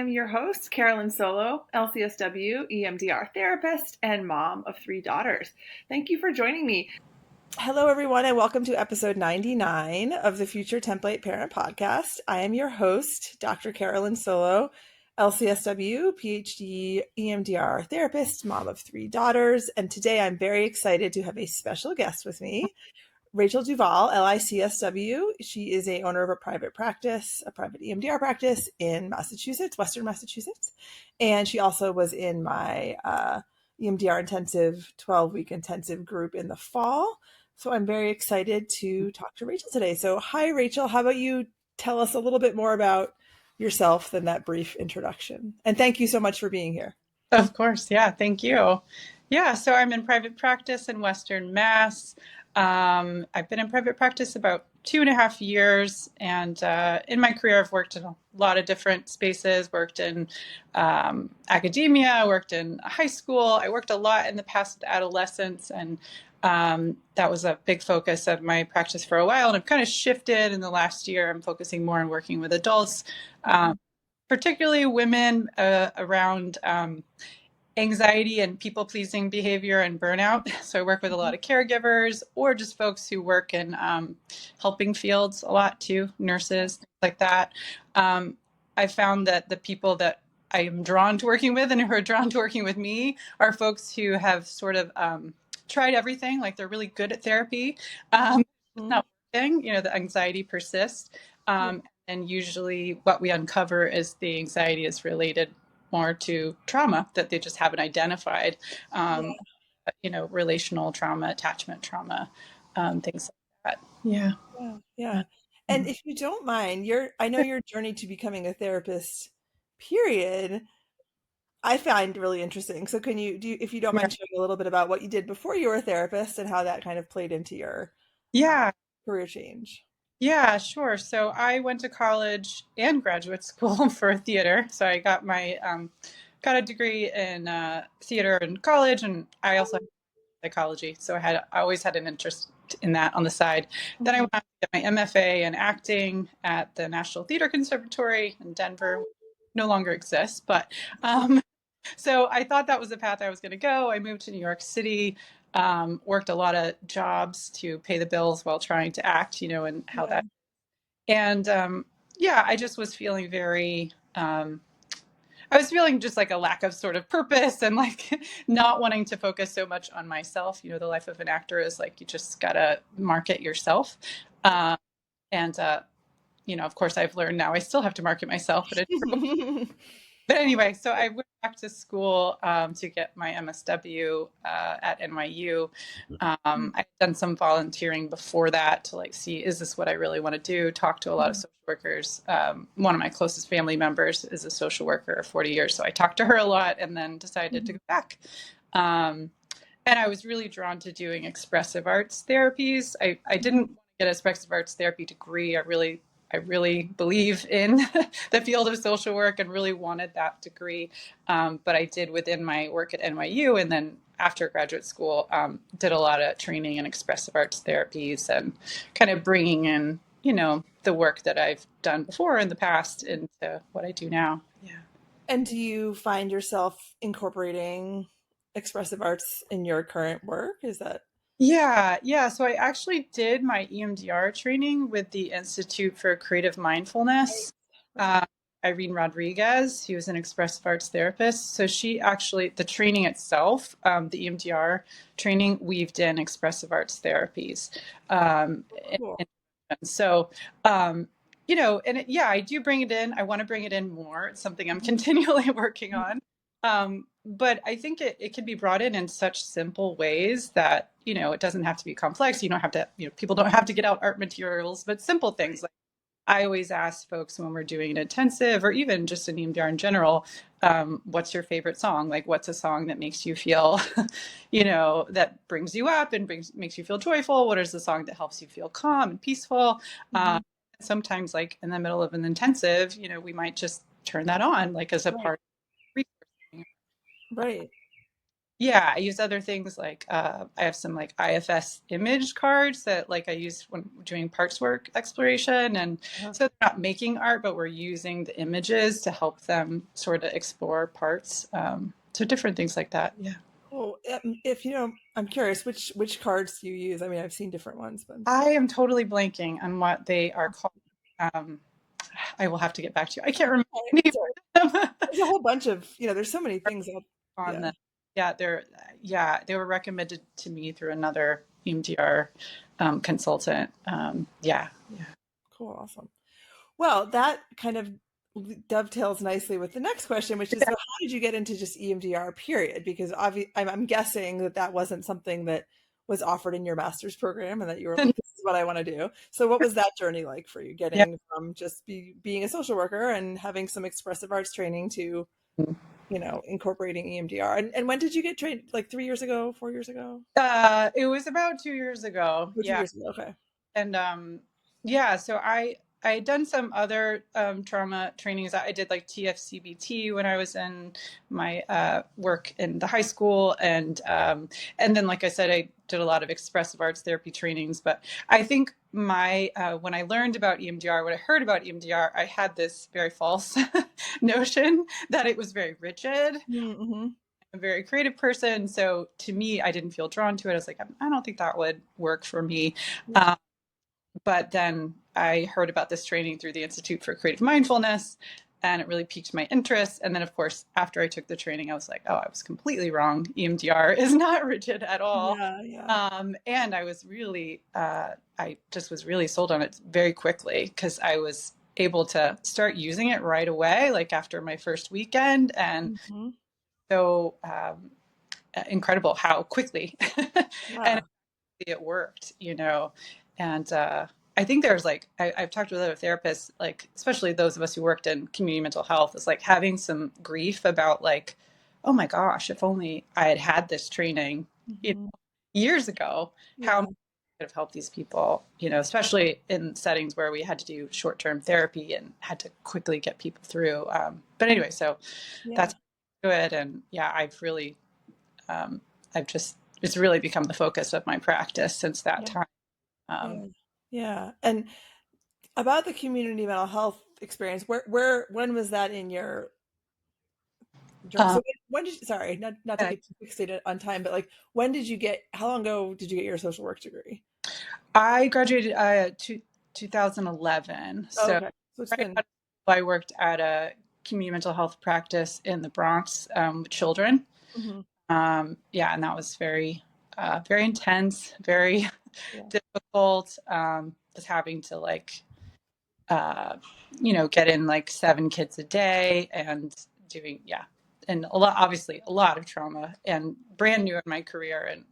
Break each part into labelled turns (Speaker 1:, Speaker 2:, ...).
Speaker 1: I'm your host, Carolyn Solo, LCSW, EMDR therapist, and mom of 3 daughters. Thank you for joining me. Hello, everyone, and welcome to episode 99 of the Future Template Parent Podcast. I am your host, Dr. Carolyn Solo, LCSW, PhD, EMDR therapist, mom of 3 daughters, and today I'm very excited to have a special guest with me, Rachel Duvall LICSW. She is a owner of a private practice, a private EMDR practice in Massachusetts, Western Massachusetts. And she also was in my EMDR intensive 12-week intensive group in the fall. So I'm very excited to talk to Rachel today. So hi, Rachel. How about you tell us a little bit more about yourself than that brief introduction? And thank you so much for being here.
Speaker 2: Of course. Yeah. Thank you. Yeah. So I'm in private practice in Western Mass. I've been in private practice about 2.5 years. And in my career, I've worked in a lot of different spaces, worked in academia, worked in high school. I worked a lot in the past with adolescents. And that was a big focus of my practice for a while. And I've kind of shifted in the last year. I'm focusing more on working with adults. Particularly women around anxiety and people-pleasing behavior and burnout. So I work with a lot of caregivers or just folks who work in helping fields a lot too, nurses, things like that. I found that the people that I am drawn to working with and who are drawn to working with me are folks who have sort of tried everything, like they're really good at therapy. It's not working, the anxiety persists. And usually what we uncover is the anxiety is related more to trauma that they just haven't identified, relational trauma, attachment trauma, things like that. Yeah.
Speaker 1: Yeah. And if you don't mind, I know your journey to becoming a therapist, period, I find really interesting. So if you don't mind sharing a little bit about what you did before you were a therapist and how that kind of played into your career change?
Speaker 2: Yeah, sure. So I went to college and graduate school for theater. So I got my got a degree in theater in college, and I also had psychology. So I always had an interest in that on the side. Then I went on to get my MFA in acting at the National Theater Conservatory in Denver. Which no longer exists, but so I thought that was the path I was going to go. I moved to New York City, worked a lot of jobs to pay the bills while trying to act, and how that. And I just was feeling I was feeling just like a lack of sort of purpose and like not wanting to focus so much on myself. The life of an actor is like you just gotta market yourself. And of course, I've learned now I still have to market myself, but But anyway, so I went back to school to get my MSW at NYU. I'd done some volunteering before that to see, is this what I really want to do? Talk to a lot of social workers. One of my closest family members is a social worker for 40 years. So I talked to her a lot and then decided to go back. And I was really drawn to doing expressive arts therapies. I didn't want to get an expressive arts therapy degree. I really believe in the field of social work and really wanted that degree. But I did within my work at NYU, and then after graduate school, did a lot of training in expressive arts therapies and kind of bringing in, the work that I've done before in the past into what I do now. Yeah.
Speaker 1: And do you find yourself incorporating expressive arts in your current work? Is that?
Speaker 2: Yeah. So I actually did my EMDR training with the Institute for Creative Mindfulness. Irene Rodriguez, who was an expressive arts therapist. So she actually, the training itself, the EMDR training, weaved in expressive arts therapies.
Speaker 1: Cool.
Speaker 2: So, I do bring it in. I want to bring it in more. It's something I'm continually working on. But I think it can be brought in such simple ways that, it doesn't have to be complex. You don't have to, people don't have to get out art materials, but simple things. Like I always ask folks when we're doing an intensive or even just an EMDR in general, what's your favorite song? Like, what's a song that makes you feel, that brings you up and makes you feel joyful? What is the song that helps you feel calm and peaceful? Sometimes like in the middle of an intensive, we might just turn that on like as a part of resourcing.
Speaker 1: Right.
Speaker 2: Yeah, I use other things like I have some like IFS image cards that like I use when doing parts work exploration, and
Speaker 1: Uh-huh.
Speaker 2: so they're not making art, but we're using the images to help them sort of explore parts. So different things like that. Yeah,
Speaker 1: Cool. If you know, I'm curious, which cards do you use? I mean, I've seen different ones, but
Speaker 2: I am totally blanking on what they are called. Um, I will have to get back to you. I can't remember the name
Speaker 1: sorry.
Speaker 2: of them.
Speaker 1: There's a whole bunch of, there's so many things out.
Speaker 2: On
Speaker 1: Yeah.
Speaker 2: the they were recommended to me through another EMDR consultant. Yeah.
Speaker 1: Cool. Awesome. Well, that kind of dovetails nicely with the next question, which is, well, how did you get into just EMDR, period? Because I'm guessing that wasn't something that was offered in your master's program and that you were like, this is what I want to do. So what was that journey like for you,
Speaker 2: Yeah.
Speaker 1: getting from just being a social worker and having some expressive arts training to, incorporating EMDR? And when did you get trained? Like 3 years ago, 4 years ago?
Speaker 2: It was about 2 years ago.
Speaker 1: Oh, two
Speaker 2: Yeah.
Speaker 1: years ago. Okay.
Speaker 2: And yeah, so I had done some other trauma trainings. I did like TFCBT when I was in my work in the high school, and then like I said, I did a lot of expressive arts therapy trainings. But I think my when I learned about EMDR, when I heard about EMDR, I had this very false notion that it was very rigid.
Speaker 1: Mm-hmm.
Speaker 2: A very creative person, so to me, I didn't feel drawn to it. I was like, I don't think that would work for me.
Speaker 1: Yeah.
Speaker 2: Um, but then I heard about this training through the Institute for Creative Mindfulness, and it really piqued my interest. And then, of course, after I took the training, I was like, oh, I was completely wrong. EMDR is not rigid at all.
Speaker 1: Yeah. Yeah.
Speaker 2: And I was really, I just was really sold on it very quickly because I was able to start using it right away, like after my first weekend. And
Speaker 1: Mm-hmm.
Speaker 2: so incredible how quickly and
Speaker 1: Yeah.
Speaker 2: it worked, and I think there's like I've talked with other therapists, like especially those of us who worked in community mental health, is like having some grief about like, oh my gosh, if only I had had this training,
Speaker 1: Mm-hmm.
Speaker 2: years ago, how
Speaker 1: Yeah.
Speaker 2: could have helped these people, especially in settings where we had to do short-term therapy and had to quickly get people through. But anyway, so
Speaker 1: Yeah.
Speaker 2: that's good, and yeah, um, I've just it's really become the focus of my practice since that
Speaker 1: Yeah.
Speaker 2: time.
Speaker 1: Yeah.
Speaker 2: Um,
Speaker 1: Yeah. And about the community mental health experience, when was that in your journey?
Speaker 2: um,
Speaker 1: So when did you, sorry, not to get too fixated on time, but like how long ago did you get your social work degree?
Speaker 2: I graduated 2011,
Speaker 1: Oh,
Speaker 2: so
Speaker 1: okay. So it's
Speaker 2: right
Speaker 1: been,
Speaker 2: out of school, I worked at a community mental health practice in the Bronx with children.
Speaker 1: mhm.
Speaker 2: Yeah, and that was very intense, very
Speaker 1: Yeah.
Speaker 2: difficult. Just having to like uh, get in like 7 kids a day and doing, yeah. And obviously a lot of trauma and brand new in my career. And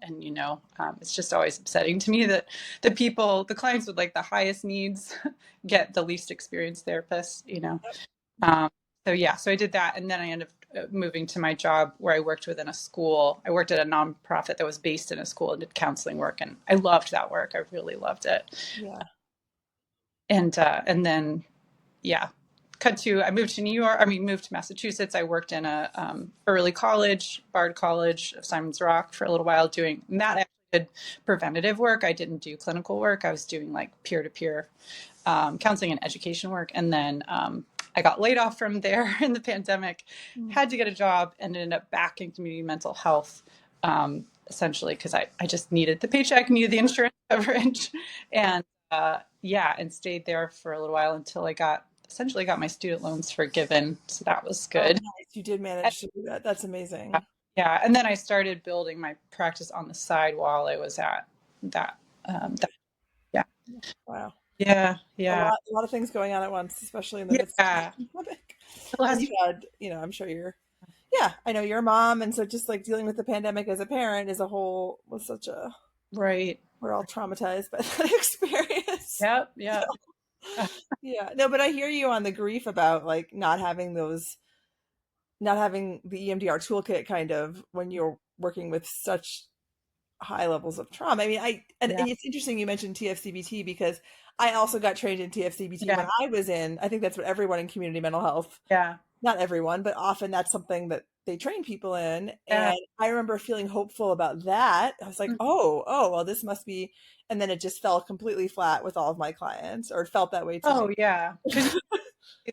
Speaker 2: it's just always upsetting to me that the clients with like the highest needs get the least experienced therapists. Um, so yeah, so I did that. And then I ended up moving to my job where I worked within a school. I worked at a nonprofit that was based in a school and did counseling work. And I loved that work. I really loved it.
Speaker 1: Yeah.
Speaker 2: And then yeah, I moved to New York. I mean, moved to Massachusetts. I worked in a early college, Bard College of Simon's Rock, for a little while doing that. I actually did preventative work. I didn't do clinical work. I was doing like peer-to-peer counseling and education work. And then I got laid off from there in the pandemic,
Speaker 1: Mm.
Speaker 2: had to get a job, and ended up back in community mental health, essentially because I just needed the paycheck, needed the insurance coverage. And yeah, and stayed there for a little while until I essentially got my student loans forgiven. So that was
Speaker 1: Oh,
Speaker 2: good.
Speaker 1: nice. You did
Speaker 2: And,
Speaker 1: manage to do that. That's amazing.
Speaker 2: yeah, and then I started building my practice on the side while I was at that. Yeah,
Speaker 1: Wow.
Speaker 2: yeah,
Speaker 1: A
Speaker 2: yeah,
Speaker 1: lot of things going on at once, especially in the midst of
Speaker 2: yeah.
Speaker 1: the pandemic.
Speaker 2: The
Speaker 1: And
Speaker 2: last,
Speaker 1: you had, I'm sure yeah, I know you're a mom, and so just like dealing with the pandemic as a parent was such a,
Speaker 2: right.
Speaker 1: we're all traumatized by that experience.
Speaker 2: Yep, yep.
Speaker 1: Yeah, no, but I hear you on the grief about like not having the EMDR toolkit kind of when you're working with such high levels of trauma. I mean, and
Speaker 2: Yeah,
Speaker 1: it's interesting you mentioned TFCBT because I also got trained in TFCBT when
Speaker 2: yeah,
Speaker 1: I was in, I think that's what everyone in community mental health,
Speaker 2: yeah,
Speaker 1: not everyone, but often that's something that they train people in.
Speaker 2: Yeah.
Speaker 1: And I remember feeling hopeful about that. I was like,
Speaker 2: Mm.
Speaker 1: oh, well, this must be, and then it just fell completely flat with all of my clients, or it felt that way to me.
Speaker 2: Oh, yeah. Because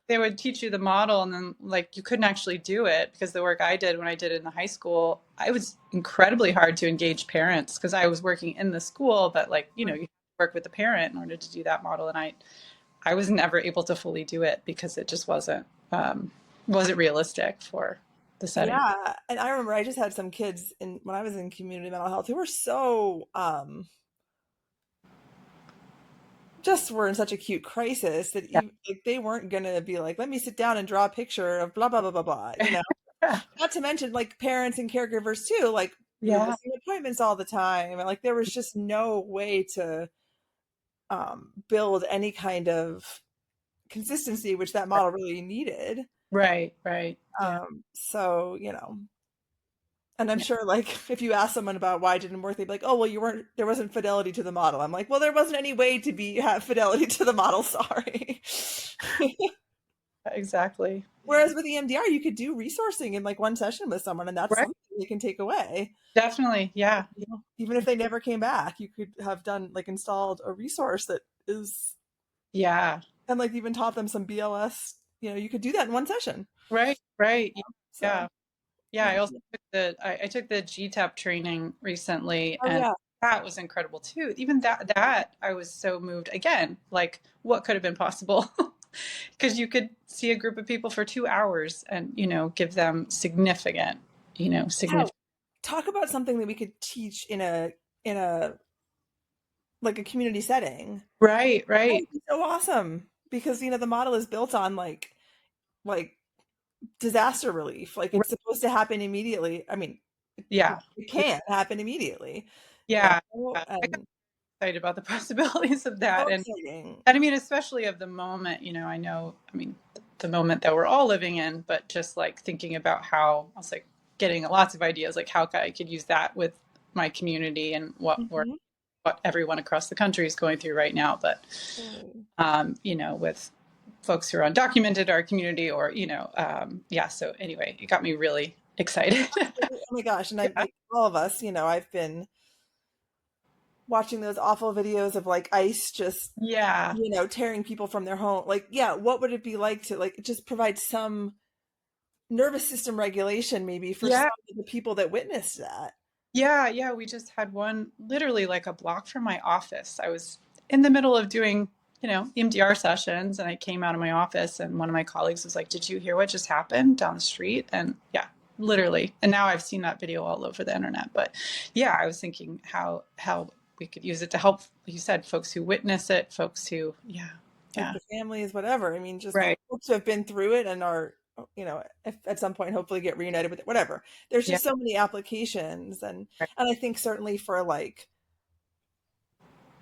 Speaker 2: they would teach you the model and then like you couldn't actually do it because the work I did when I did it in the high school, I was incredibly hard to engage parents because I was working in the school, but like, you know, you work with the parent in order to do that model. And I was never able to fully do it because it just wasn't realistic for the setting.
Speaker 1: Yeah. And I remember I just had some kids in when I was in community mental health who were so just were in such acute crisis that
Speaker 2: Yeah.
Speaker 1: even like they weren't gonna be like, let me sit down and draw a picture of blah blah blah blah blah,
Speaker 2: Yeah.
Speaker 1: Not to mention like parents and caregivers too, like we were
Speaker 2: Yeah.
Speaker 1: missing appointments all the time, and like there was just no way to build any kind of consistency, which that model really needed.
Speaker 2: Right. Right. Yeah.
Speaker 1: So and I'm sure like if you ask someone about why it didn't work, they'd be like, oh well, there wasn't fidelity to the model. I'm like, well, there wasn't any way to have fidelity to the model. Sorry.
Speaker 2: Exactly. Yeah.
Speaker 1: Whereas with EMDR, you could do resourcing in like one session with someone, and that's
Speaker 2: Right.
Speaker 1: something they can take away.
Speaker 2: Definitely. Yeah.
Speaker 1: Even if they never came back, you could have done like installed a resource that is,
Speaker 2: Yeah.
Speaker 1: and like even taught them some BLS. You could do that in one session.
Speaker 2: Right. Right.
Speaker 1: So
Speaker 2: Yeah. Yeah,
Speaker 1: yeah.
Speaker 2: I also took the GTAP training recently,
Speaker 1: Oh
Speaker 2: and
Speaker 1: yeah.
Speaker 2: that was incredible too. Even that I was so moved again. Like, what could have been possible? Because you could see a group of people for 2 hours and give them
Speaker 1: Yeah.
Speaker 2: significant.
Speaker 1: Talk about something that we could teach in a like a community setting.
Speaker 2: Right,
Speaker 1: That
Speaker 2: right.
Speaker 1: would be so awesome because the model is built on like disaster relief. Like
Speaker 2: Right.
Speaker 1: it's supposed to happen immediately. I mean,
Speaker 2: Yeah,
Speaker 1: it can happen immediately,
Speaker 2: yeah. Yeah. I got
Speaker 1: and
Speaker 2: excited about the possibilities of
Speaker 1: so
Speaker 2: that,
Speaker 1: exciting.
Speaker 2: and I mean, especially of the moment. I know. I mean, the moment that we're all living in, but just like thinking about how I was like getting lots of ideas, like how I could use that with my community and
Speaker 1: Mhm.
Speaker 2: what everyone across the country is going through right now. But
Speaker 1: Totally.
Speaker 2: with folks who are undocumented, our community, or yeah. So anyway, it got me really excited.
Speaker 1: Oh my gosh, and I
Speaker 2: Yeah,
Speaker 1: like all of us, I've been watching those awful videos of like ICE just,
Speaker 2: yeah,
Speaker 1: tearing people from their home. Like, yeah, what would it be like to like just provide some nervous system regulation maybe for some
Speaker 2: yeah.
Speaker 1: of the people that witnessed that?
Speaker 2: Yeah, yeah, we just had one literally like a block from my office. I was in the middle of doing, EMDR sessions, and I came out of my office and one of my colleagues was like, "Did you hear what just happened down the street?" And yeah, literally. And now I've seen that video all over the internet. But yeah, I was thinking how we could use it to help, like you said, folks who witness it, folks who yeah,
Speaker 1: Like
Speaker 2: yeah.
Speaker 1: the families, whatever. I mean, just
Speaker 2: Right.
Speaker 1: folks who have been through it and are, if at some point hopefully get reunited with it, whatever. There's
Speaker 2: Yeah.
Speaker 1: just so many applications, and
Speaker 2: Right.
Speaker 1: and I think certainly for like,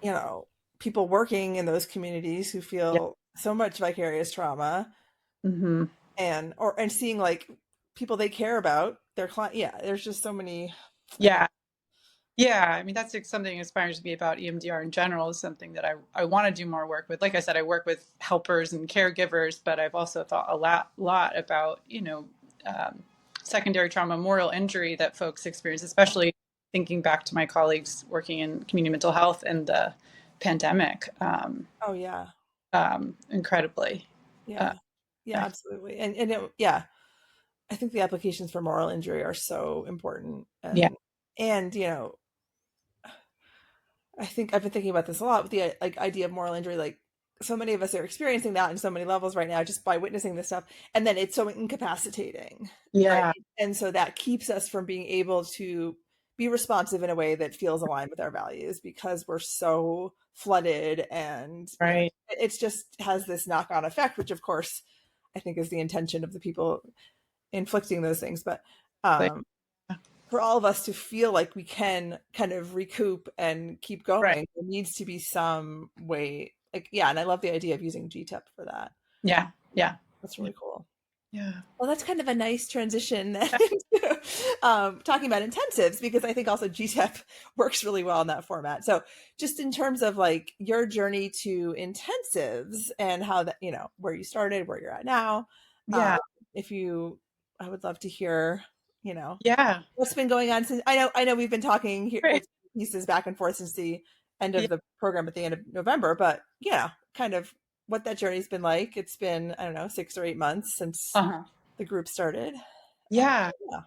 Speaker 1: you know, people working in those communities who
Speaker 2: Yeah.
Speaker 1: feel so much vicarious trauma
Speaker 2: Hmm.
Speaker 1: and seeing like people they care about, their client, yeah, there's just so many.
Speaker 2: Yeah. Yeah, I mean that's something that inspires me about EMDR in general is something that I want to do more work with. Like I said, I work with helpers and caregivers, but I've also thought a lot about secondary trauma, moral injury that folks experience, especially thinking back to my colleagues working in community mental health and the pandemic.
Speaker 1: Oh yeah.
Speaker 2: Incredibly, uh,
Speaker 1: Yeah. Yeah, absolutely. Yeah, I think the applications for moral injury are so important,
Speaker 2: yeah,
Speaker 1: and I think I've been thinking about this a lot with the like idea of moral injury. Like so many of us are experiencing that in so many levels right now just by witnessing this stuff, and then it's so incapacitating, right?
Speaker 2: yeah,
Speaker 1: And so that keeps us from being able to be responsive in a way that feels aligned with our values because we're so flooded, and
Speaker 2: right,
Speaker 1: it's just has this knock-on effect, which of course I think is the intention of the people inflicting those things. But um, for all of us to feel like we can kind of recoup and keep
Speaker 2: right,
Speaker 1: going, there needs to be some way. Like, yeah, and I love the idea of using GTEP for that.
Speaker 2: yeah, yeah,
Speaker 1: That's
Speaker 2: yeah,
Speaker 1: really cool.
Speaker 2: yeah,
Speaker 1: Well, that's kind of a nice transition then into talking about intensives because I think also GTEP works really well in that format. So, just in terms of like your journey to intensives and how that, where you started, where you're at now, uh,
Speaker 2: yeah.
Speaker 1: if you, I would love to hear.
Speaker 2: Yeah.
Speaker 1: what's been going on since I know we've been talking here
Speaker 2: Right.
Speaker 1: bits and pieces back and forth since the end
Speaker 2: Yeah.
Speaker 1: of the program at the end of November, but kind of what that journey's been like. It's been, I don't know, 6 or 8 months since
Speaker 2: Uh-huh.
Speaker 1: the group started.
Speaker 2: Yeah.
Speaker 1: Yeah.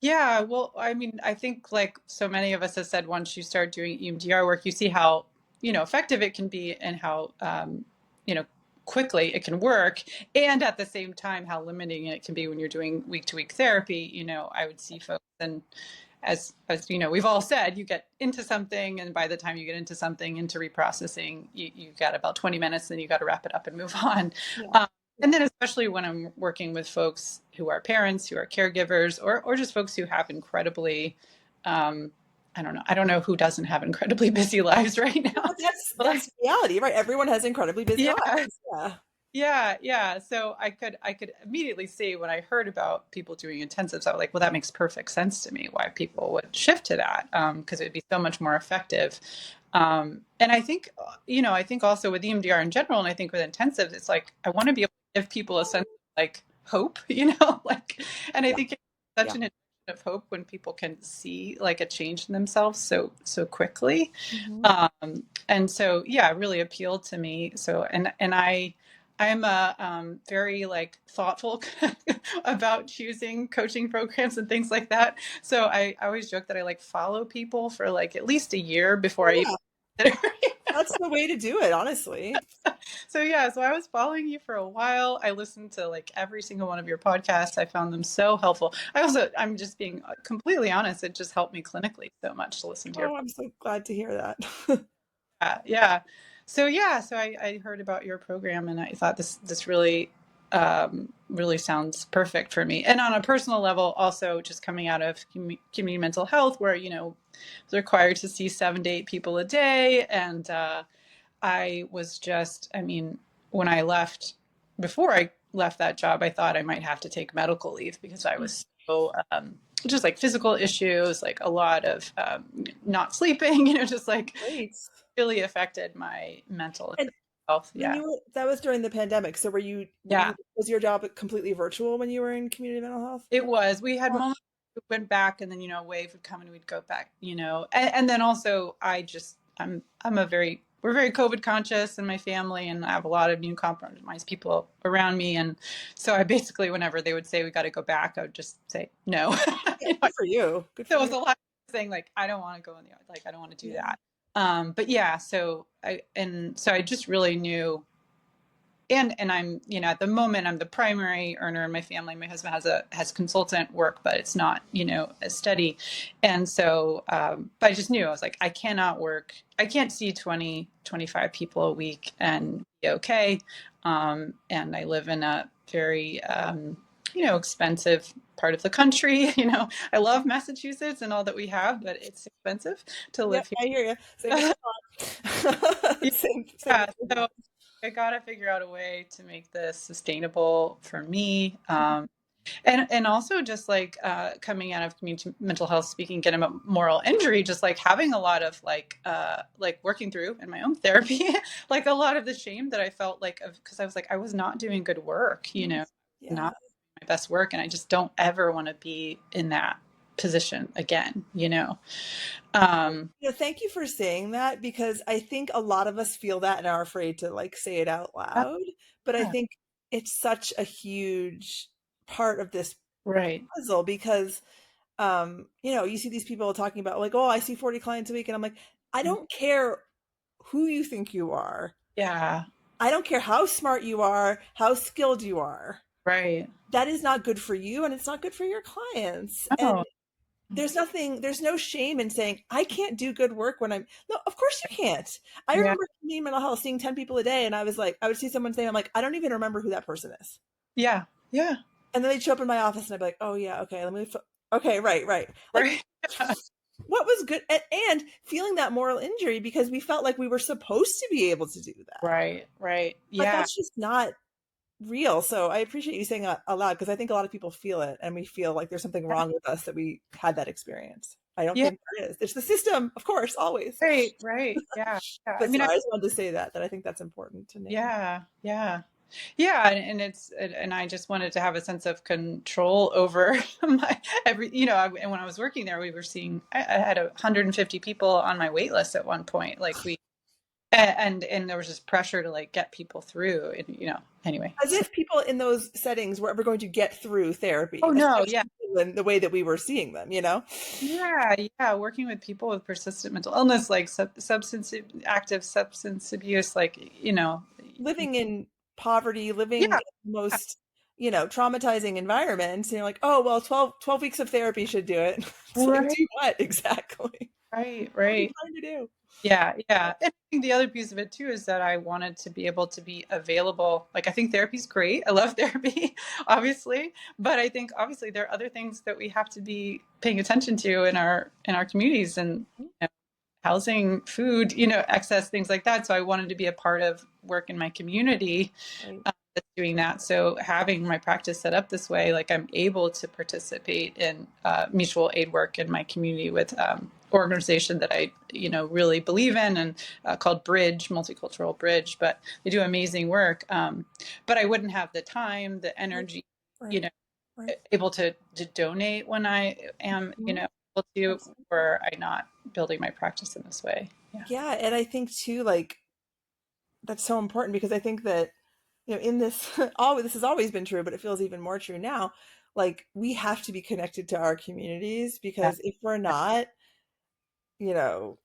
Speaker 2: Yeah. Well, I mean, I think like so many of us have said, once you start doing EMDR work, you see how, effective it can be and how, you know, quickly it can work. And at the same time, how limiting it can be when you're doing week to week therapy. I would see folks, and as we've all said, you get into something, and by the time you get into something, into reprocessing, you got about 20 minutes, then you got to wrap it up and move on.
Speaker 1: Yeah.
Speaker 2: um, and then especially when I'm working with folks who are parents, who are caregivers, or just folks who have incredibly, um, I don't know who doesn't have incredibly busy lives right now.
Speaker 1: Well, that's
Speaker 2: Like,
Speaker 1: that's reality, right? Everyone has incredibly busy
Speaker 2: yeah.
Speaker 1: lives. Yeah.
Speaker 2: Yeah. So I could immediately see, when I heard about people doing intensives, I was like, well, that makes perfect sense to me why people would shift to that, because it would be so much more effective. And I think, I think also with EMDR in general, and I think with intensives, it's like I want to be able to give people a sense of like hope, like, and I
Speaker 1: Yeah.
Speaker 2: think it's such
Speaker 1: Yeah.
Speaker 2: an injection of hope when people can see like a change in themselves so quickly.
Speaker 1: Mhm.
Speaker 2: And so, yeah, it really appealed to me. So, I'm a very like thoughtful about choosing coaching programs and things like that. So I always joke that I like follow people for like at least a year before
Speaker 1: Oh,
Speaker 2: I even
Speaker 1: yeah.
Speaker 2: consider.
Speaker 1: That's the way to do it, honestly.
Speaker 2: So yeah, so I was following you for a while. I listened to like every single one of your podcasts. I found them so helpful. I'm just being completely honest. It just helped me clinically so much to listen to your
Speaker 1: Oh, I'm so glad to hear that.
Speaker 2: yeah. So I heard about your program, and I thought this really really sounds perfect for me. And on a personal level, also just coming out of community mental health, where was required to see 7 to 8 people a day, and I was just, I mean, when I left, before I left that job, I thought I might have to take medical leave because I was so just like physical issues, like a lot of not sleeping, just like
Speaker 1: Great.
Speaker 2: really affected my mental
Speaker 1: And
Speaker 2: health.
Speaker 1: when
Speaker 2: Yeah.
Speaker 1: you were that was during the pandemic, so
Speaker 2: Yeah.
Speaker 1: was your job completely virtual when you were in community mental health?
Speaker 2: It was. We had
Speaker 1: Oh,
Speaker 2: moments we went back, and then, a wave would come and we'd go back, and then also we're very COVID conscious in my family, and I have a lot of immunocompromised people around me. And so I basically, whenever they would say we got to go back, I would just say no.
Speaker 1: yeah, good for you. Good
Speaker 2: So
Speaker 1: for
Speaker 2: it was
Speaker 1: you.
Speaker 2: a lot of saying like, I don't want to go in the yard. Like, I don't want to do
Speaker 1: Yeah.
Speaker 2: that. But yeah, so I just really knew. And I'm, at the moment, I'm the primary earner in my family. My husband has consultant work, but it's not, as steady. And so, but I just knew, I was like, I can't see 20, 25 people a week and be okay. And I live in a very, expensive part of the country. I love Massachusetts and all that we have, but it's expensive to
Speaker 1: Yep,
Speaker 2: live
Speaker 1: I hear you. Same with
Speaker 2: here.
Speaker 1: Vermont. Same
Speaker 2: Yeah,
Speaker 1: with
Speaker 2: so
Speaker 1: Vermont.
Speaker 2: I gotta figure out a way to make this sustainable for me. And also just like coming out of community mental health, speaking, getting a moral injury, just like having a lot of like working through in my own therapy, like a lot of the shame that I felt like, because I was like, I was not doing good work,
Speaker 1: Yeah.
Speaker 2: not my best work, and I just don't ever want to be in that position again. Um,
Speaker 1: Thank you for saying that because I think a lot of us feel that and are afraid to like say it out loud. But I
Speaker 2: yeah,
Speaker 1: think it's such a huge part of this
Speaker 2: right.
Speaker 1: puzzle because you see these people talking about like, oh, I see 40 clients a week, and I'm like, I don't care who you think you are.
Speaker 2: Yeah,
Speaker 1: I don't care how smart you are, how skilled you are.
Speaker 2: right.
Speaker 1: That is not good for you and it's not good for your clients. And
Speaker 2: Oh,
Speaker 1: there's no shame in saying, I can't do good work when I'm, no, of course you can't. I
Speaker 2: yeah,
Speaker 1: remember being mental health, seeing 10 people a day. And I was like, I would see someone's name. I'm like, I don't even remember who that person is.
Speaker 2: yeah, yeah,
Speaker 1: And then they'd show up in my office and I'd be like, oh yeah, okay, okay, right. Like
Speaker 2: right.
Speaker 1: what was good and feeling that moral injury because we felt like we were supposed to be able to do that.
Speaker 2: Right.
Speaker 1: But
Speaker 2: Yeah.
Speaker 1: that's just not real. So I appreciate you saying that aloud because I think a lot of people feel it and we feel like there's something wrong with us that we had that experience. I don't
Speaker 2: Yeah.
Speaker 1: think there is. It's the system, of course, always.
Speaker 2: Right. Yeah. Yeah. I
Speaker 1: But
Speaker 2: mean,
Speaker 1: sorry, I just wanted to say that I think that's important to name.
Speaker 2: yeah. Yeah, and I just wanted to have a sense of control over my every, and when I was working there, we were seeing, I had 150 people on my wait list at one point. Like and there was just pressure to like get people through, and anyway.
Speaker 1: As if people in those settings were ever going to get through therapy,
Speaker 2: Oh no, yeah.
Speaker 1: especially in the way that we were seeing them, you know?
Speaker 2: Yeah, yeah, working with people with persistent mental illness, like active substance abuse, like,
Speaker 1: Living in poverty, living
Speaker 2: yeah,
Speaker 1: in the most, traumatizing environments, and you're like, oh, well, 12 weeks of therapy should do it. It's like,
Speaker 2: right,
Speaker 1: do what exactly?
Speaker 2: right,
Speaker 1: What are you
Speaker 2: right.
Speaker 1: trying to do?
Speaker 2: Yeah, yeah. And I think the other piece of it too is that I wanted to be able to be available. Like I think therapy's great. I love therapy, obviously, but I think obviously there are other things that we have to be paying attention to in our communities, and housing, food, access, things like that. So I wanted to be a part of work in my community
Speaker 1: Right.
Speaker 2: that's doing that. So having my practice set up this way, like I'm able to participate in mutual aid work in my community with organization that I, really believe in, and called Bridge, Multicultural Bridge. But they do amazing work. But I wouldn't have the time, the
Speaker 1: Right.
Speaker 2: energy, you
Speaker 1: Right.
Speaker 2: know,
Speaker 1: Right.
Speaker 2: able to donate when I am,
Speaker 1: Mhm.
Speaker 2: able to,
Speaker 1: Absolutely.
Speaker 2: or I not building my practice in this way. Yeah.
Speaker 1: Yeah, and I think too, like, that's so important because I think that, in this, always this has always been true, but it feels even more true now. Like, we have to be connected to our communities
Speaker 2: Yeah.
Speaker 1: because if we're not, you know,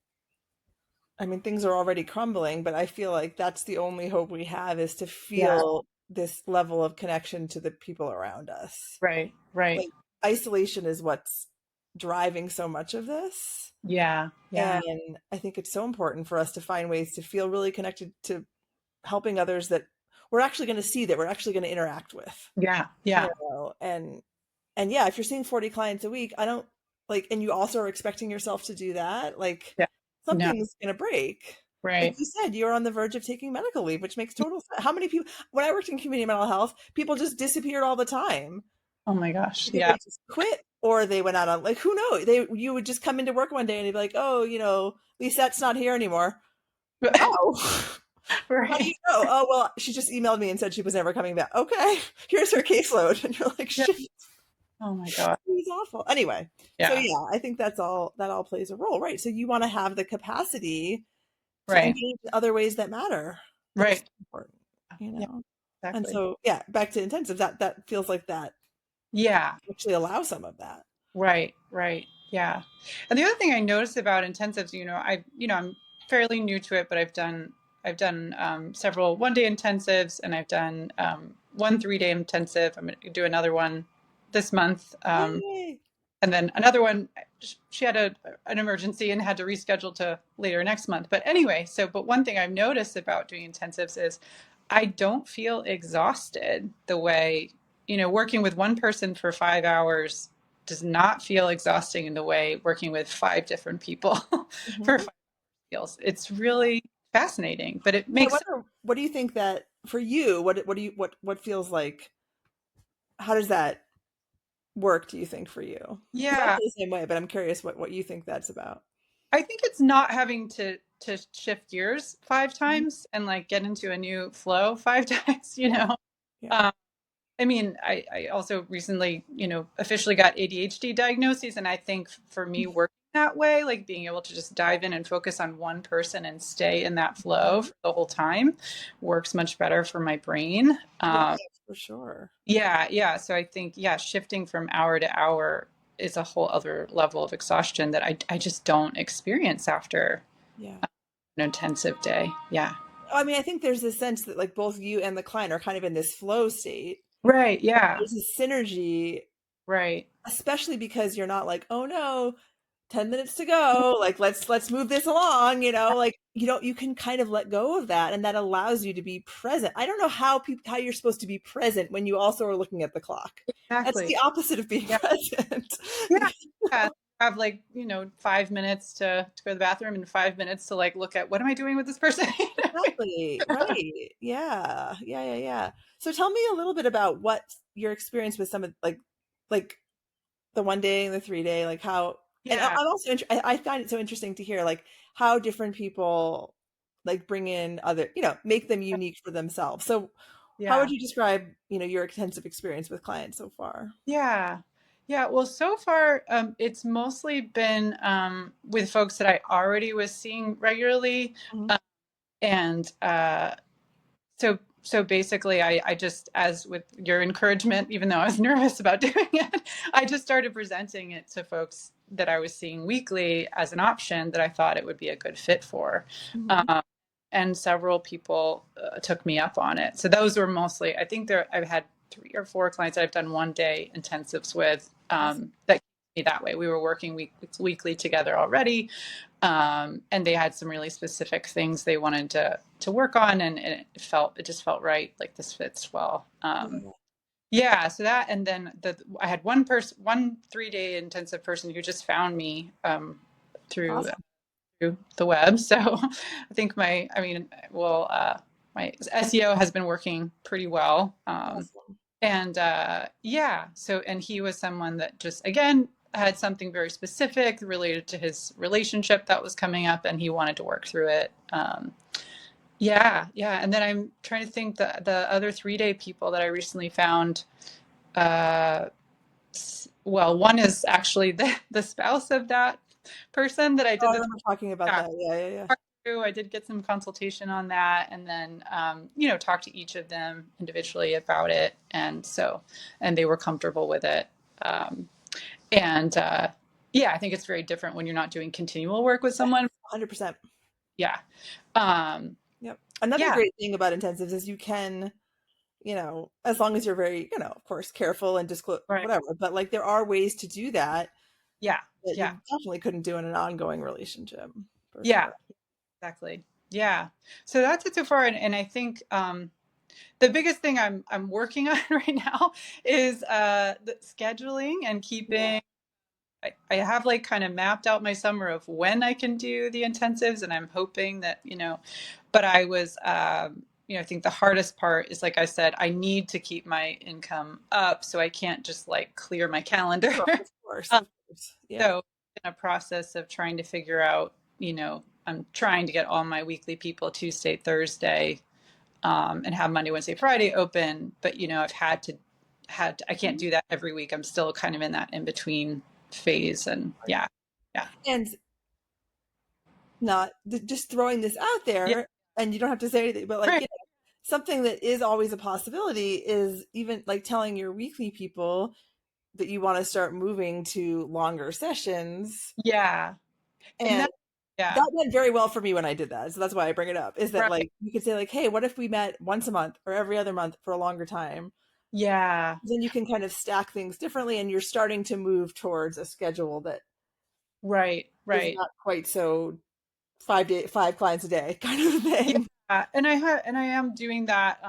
Speaker 1: I mean, things are already crumbling, but I feel like that's the only hope we have is to
Speaker 2: Yeah.
Speaker 1: feel this level of connection to the people around us.
Speaker 2: Right. Right.
Speaker 1: Like, isolation is what's driving so much of this.
Speaker 2: Yeah. Yeah.
Speaker 1: And I think it's so important for us to find ways to feel really connected to helping others that we're actually going to see, that we're actually going to interact with,
Speaker 2: Yeah. Yeah.
Speaker 1: and yeah, if you're seeing 40 clients a week, I don't like, and you also are expecting yourself to do that, like,
Speaker 2: Yeah. No.
Speaker 1: something's going to break. Like
Speaker 2: Right.
Speaker 1: you said, you're on the verge of taking medical leave, which makes total sense. How many people, when I worked in community mental health, people just disappeared all the time.
Speaker 2: Oh my gosh.
Speaker 1: Either
Speaker 2: Yeah.
Speaker 1: they just quit or they went out on, like, who knows, you would just come into work one day and they'd be like, oh, Lisette's not here anymore. Oh. How do you
Speaker 2: Right.
Speaker 1: know? Oh, well, she just emailed me and said she was never coming back. Okay, here's her caseload. And you're like,
Speaker 2: Yeah.
Speaker 1: shit,
Speaker 2: Oh my God.
Speaker 1: it was awful. Anyway, so
Speaker 2: Yeah.
Speaker 1: yeah, I think that all plays a role, right? So you want to have the capacity to
Speaker 2: Right.
Speaker 1: engage in other ways that matter, that are so
Speaker 2: Right.
Speaker 1: important,
Speaker 2: Yeah.
Speaker 1: And
Speaker 2: Exactly.
Speaker 1: so, yeah, back to intensive, that feels like that
Speaker 2: Yeah.
Speaker 1: actually allows some of that.
Speaker 2: Right. Right. Yeah. And the other thing I noticed about intensives, I'm fairly new to it, but I've done several 1 day intensives, and I've done one 3 day intensive. I'm going to do another one this month.
Speaker 1: Yay!
Speaker 2: And then another one, she had an emergency and had to reschedule to later next month. But anyway, but one thing I've noticed about doing intensives is I don't feel exhausted the way, working with one person for 5 hours does not feel exhausting in the way working with five different people
Speaker 1: Mhm.
Speaker 2: for 5 feels. It's really fascinating, but it
Speaker 1: Yeah, I
Speaker 2: makes,
Speaker 1: wonder, what do you think that for you? What do you what feels like? How does that work, do you think, for you? Because I
Speaker 2: yeah,
Speaker 1: feel the same way, but I'm curious what you think that's about.
Speaker 2: I think it's not having to shift gears five
Speaker 1: Mhm.
Speaker 2: times and like get into a new flow five times,
Speaker 1: Yeah. Yeah.
Speaker 2: Um, I mean, I also recently, officially got ADHD diagnoses. And I think for me, working that way, like being able to just dive in and focus on one person and stay in that flow
Speaker 1: Mhm.
Speaker 2: for the whole time works much better for my brain.
Speaker 1: Yeah, for sure.
Speaker 2: Yeah, yeah. So I think, yeah, shifting from hour to hour is a whole other level of exhaustion that I just don't experience after
Speaker 1: Yeah.
Speaker 2: an intensive day. Yeah.
Speaker 1: I mean, I think there's this sense that, like, both you and the client are kind of in this flow state.
Speaker 2: Right. Yeah.
Speaker 1: There's this synergy,
Speaker 2: Right.
Speaker 1: especially because you're not like, oh no, 10 minutes to go, like, let's move this along, like, you can kind of let go of that, and that allows you to be present. I don't know how you're supposed to be present when you also are looking at the clock. That's
Speaker 2: Exactly.
Speaker 1: the opposite of being
Speaker 2: Yeah.
Speaker 1: present.
Speaker 2: Yeah.
Speaker 1: Because,
Speaker 2: Yeah. Have like, 5 minutes to go to the bathroom and 5 minutes to like look at what am I doing with this person?
Speaker 1: exactly, right. Yeah. Yeah, yeah, yeah. So tell me a little bit about what your experience with some of, like the 1 day and the 3 day, like how, and
Speaker 2: Yeah.
Speaker 1: I'm also I find it so interesting to hear like how different people like bring in other, make them unique for themselves. So How
Speaker 2: Yeah.
Speaker 1: would you describe, your intensive experience with clients so far?
Speaker 2: Yeah. Yeah. Well, so far, it's mostly been with folks that I already was seeing regularly.
Speaker 1: Mhm.
Speaker 2: Um, and so basically, I just, as with your encouragement, even though I was nervous about doing it, I just started presenting it to folks that I was seeing weekly as an option that I thought it would be a good fit for.
Speaker 1: Mhm.
Speaker 2: Um, and several people took me up on it. So those were mostly, I think I've had 3 or 4 clients I've done 1 day intensives with
Speaker 1: Awesome.
Speaker 2: that kept me that way. We were working weekly together already, and they had some really specific things they wanted to work on, and it just felt right. Like this fits well.
Speaker 1: Yeah.
Speaker 2: Yeah, so that, and then I had one 3-day intensive person who just found me through
Speaker 1: Awesome.
Speaker 2: through the web. So I think my SEO has been working pretty well.
Speaker 1: Awesome.
Speaker 2: And yeah, so, and he was someone that just, again, had something very specific related to his relationship that was coming up, and he wanted to work through it. Yeah, yeah. And then I'm trying to think the other 3-day people that I recently found. Uh, well, one is actually the spouse of that person that I
Speaker 1: Oh,
Speaker 2: did
Speaker 1: I
Speaker 2: the
Speaker 1: remember talking about
Speaker 2: yeah,
Speaker 1: that. Yeah, yeah, yeah.
Speaker 2: through. I did get some consultation on that, and then talk to each of them individually about it, and they were comfortable with it. Um, and Yeah, I think it's very different when you're not doing continual work with
Speaker 1: Yes,
Speaker 2: someone.
Speaker 1: 100%.
Speaker 2: Yeah, um,
Speaker 1: Yep. Another
Speaker 2: yeah,
Speaker 1: great thing about intensives is you can, as long as you're very, of course, careful and disclose
Speaker 2: right,
Speaker 1: whatever, but like there are ways to do that
Speaker 2: yeah,
Speaker 1: that
Speaker 2: yeah,
Speaker 1: you definitely couldn't do in an ongoing relationship, for
Speaker 2: yeah,
Speaker 1: sure.
Speaker 2: exactly. Yeah, so that's it so far, and I think the biggest thing I'm working on right now is the scheduling and
Speaker 1: Yeah.
Speaker 2: keeping. I have like kind of mapped out my summer of when I can do the intensives, and I'm hoping that, but I think the hardest part is, like I said, I need to keep my income up, so I can't just like clear my calendar.
Speaker 1: Sure, of course,
Speaker 2: Um,
Speaker 1: of course. Yeah.
Speaker 2: so in a process of trying to figure out, I'm trying to get all my weekly people Tuesday, Thursday, and have Monday, Wednesday, Friday open. But I've I can't
Speaker 1: Mhm.
Speaker 2: do that every week. I'm still kind of in that in between phase, and
Speaker 1: Right.
Speaker 2: yeah, yeah,
Speaker 1: And not just throwing this out
Speaker 2: yeah,
Speaker 1: there, and you don't have to say anything, but like,
Speaker 2: right,
Speaker 1: something that is always a possibility is even like telling your weekly people that you want to start moving to longer sessions.
Speaker 2: yeah, and
Speaker 1: And
Speaker 2: that, yeah,
Speaker 1: that went very well for me when I did that. So that's why I bring it up, is that
Speaker 2: right,
Speaker 1: like you could say like, hey, what if we met once a month or every other month for a longer time?
Speaker 2: yeah,
Speaker 1: Then you can kind of stack things differently, and you're starting to move towards a schedule that
Speaker 2: right,
Speaker 1: is
Speaker 2: right.
Speaker 1: not quite so 5 clients a day kind of
Speaker 2: Yeah,
Speaker 1: thing.
Speaker 2: and I am doing that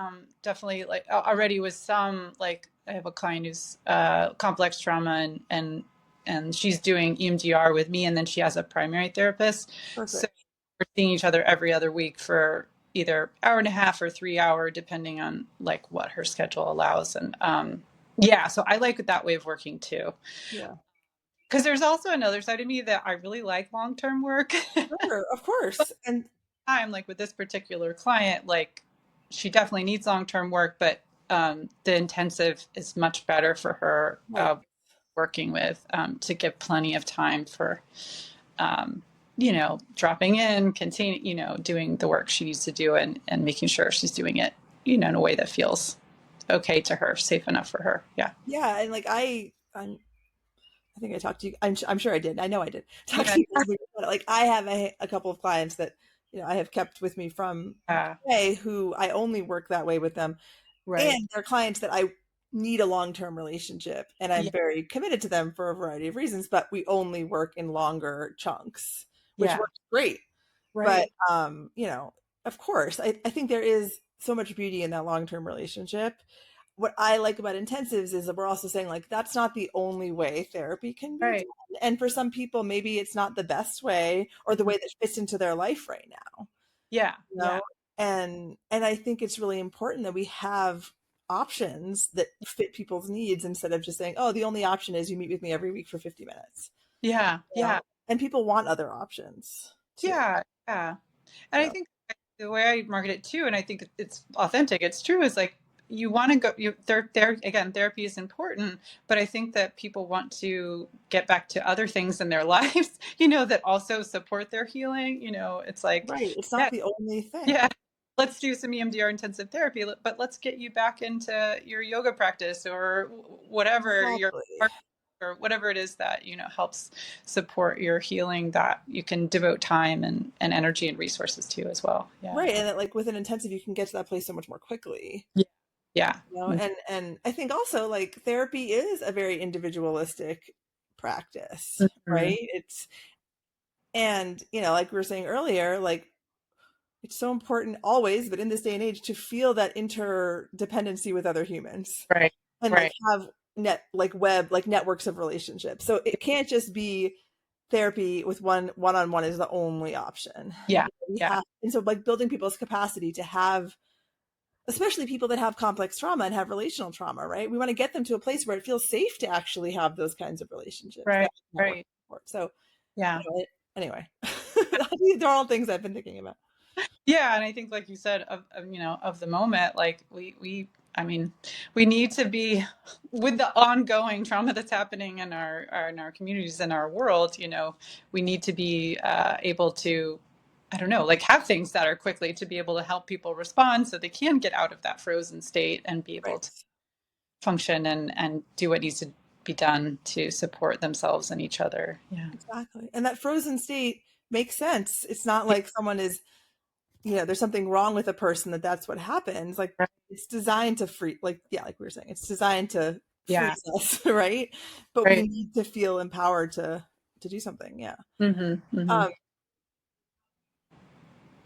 Speaker 2: definitely, like already with some, like I have a client who's complex trauma, and she's doing EMDR with me, and then she has a primary therapist. So
Speaker 1: Perfect.
Speaker 2: we're seeing each other every other week for either hour and a half or 3 hour, depending on like what her schedule allows. And yeah, so I like that way of working too.
Speaker 1: Yeah.
Speaker 2: Because there's also another side of me that I really like long-term work.
Speaker 1: Sure, of course. And
Speaker 2: Time, like with this particular client, like she definitely needs long-term work, but the intensive is much better for her
Speaker 1: right.
Speaker 2: working with, to give plenty of time for um, dropping in, continue, doing the work she needs to do, and making sure she's doing it, in a way that feels okay to her, safe enough for her. Yeah.
Speaker 1: Yeah, and like I think I talked to you. I'm sure I did. I know I did talk
Speaker 2: Yeah.
Speaker 1: to you guys about it. Like I have a couple of clients that I have kept with me from
Speaker 2: Yeah.
Speaker 1: UK who I only work that way with them,
Speaker 2: Right.
Speaker 1: and they're clients that I need a long-term relationship, and I'm
Speaker 2: Yeah.
Speaker 1: very committed to them for a variety of reasons. But we only work in longer chunks, which
Speaker 2: Yeah.
Speaker 1: works great. But
Speaker 2: Right.
Speaker 1: of course, I think there is so much beauty in that long-term relationship. What I like about intensives is that we're also saying like that's not the only way therapy can be
Speaker 2: Right.
Speaker 1: done. And for some people, maybe it's not the best way or the
Speaker 2: Mhm.
Speaker 1: way that fits into their life right now.
Speaker 2: Yeah.
Speaker 1: You
Speaker 2: Yeah.
Speaker 1: know? And I think it's really important that we have options that fit people's needs instead of just saying, oh, the only option is you meet with me every week for 50 minutes.
Speaker 2: Yeah.
Speaker 1: You know?
Speaker 2: Yeah.
Speaker 1: And people want other options too.
Speaker 2: Yeah. Yeah. And I
Speaker 1: So
Speaker 2: think the way I market it too, and I think it's authentic, it's true, is like you want to go, there again, therapy is important, but I think that people want to get back to other things in their lives, that also support their healing. It's like,
Speaker 1: Right. It's
Speaker 2: yeah,
Speaker 1: not the only
Speaker 2: yeah,
Speaker 1: thing.
Speaker 2: let's do some EMDR intensive therapy, but let's get you back into your yoga practice or whatever your
Speaker 1: Exactly.
Speaker 2: or whatever it is that helps support your healing, that you can devote time and energy and resources to as well. Yeah.
Speaker 1: Right. And that, like, with an intensive, you can get to that place so much more quickly.
Speaker 2: Yeah. Yeah.
Speaker 1: And I think also, like, therapy is a very individualistic practice,
Speaker 2: Mhm.
Speaker 1: right? Like we were saying earlier, like, it's so important always, but in this day and age, to feel that interdependency with other humans
Speaker 2: Right.
Speaker 1: and, like,
Speaker 2: Right.
Speaker 1: have like networks of relationships. So it can't just be therapy with one-on-one is the only option.
Speaker 2: Yeah.
Speaker 1: We
Speaker 2: Yeah.
Speaker 1: have, and so, like, building people's capacity to have, especially people that have complex trauma and have relational trauma, right? We want to get them to a place where it feels safe to actually have those kinds of relationships, that
Speaker 2: Right.
Speaker 1: network
Speaker 2: Right.
Speaker 1: support. So,
Speaker 2: Yeah.
Speaker 1: anyway, these are all things I've been thinking about.
Speaker 2: Yeah, and I think, like you said, of the moment, like I mean, we need to be with the ongoing trauma that's happening in our communities, in our world. We need to be able to, I don't know, like, have things that are quickly to be able to help people respond so they can get out of that frozen state and be able
Speaker 1: Right.
Speaker 2: to function and do what needs to be done to support themselves and each other. Yeah.
Speaker 1: Exactly. And that frozen state makes sense. It's not like someone is, there's something wrong with a person that's what happens. Like,
Speaker 2: Right.
Speaker 1: it's designed to free, like, yeah, like we were saying, it's designed to
Speaker 2: Yeah.
Speaker 1: freeze us, right? But we
Speaker 2: Right.
Speaker 1: need to feel empowered to do something. Yeah.
Speaker 2: Mm-hmm. Mm-hmm.
Speaker 1: Um,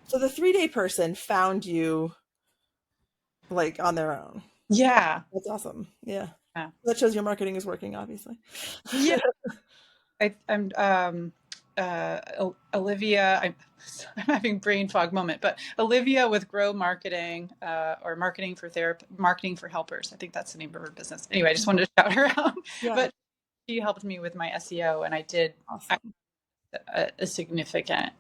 Speaker 1: so the 3-day person found you, like, on their own.
Speaker 2: Yeah.
Speaker 1: That's awesome. Yeah.
Speaker 2: Yeah.
Speaker 1: That shows your marketing is working, obviously.
Speaker 2: Yeah. I'm Olivia. I'm having brain fog moment, but Olivia with Grow Marketing, or Marketing for Helpers. I think that's the name of her business. Anyway, I just wanted to shout her out.
Speaker 1: Yeah.
Speaker 2: But she helped me with my SEO, and I did
Speaker 1: Awesome.
Speaker 2: a significant.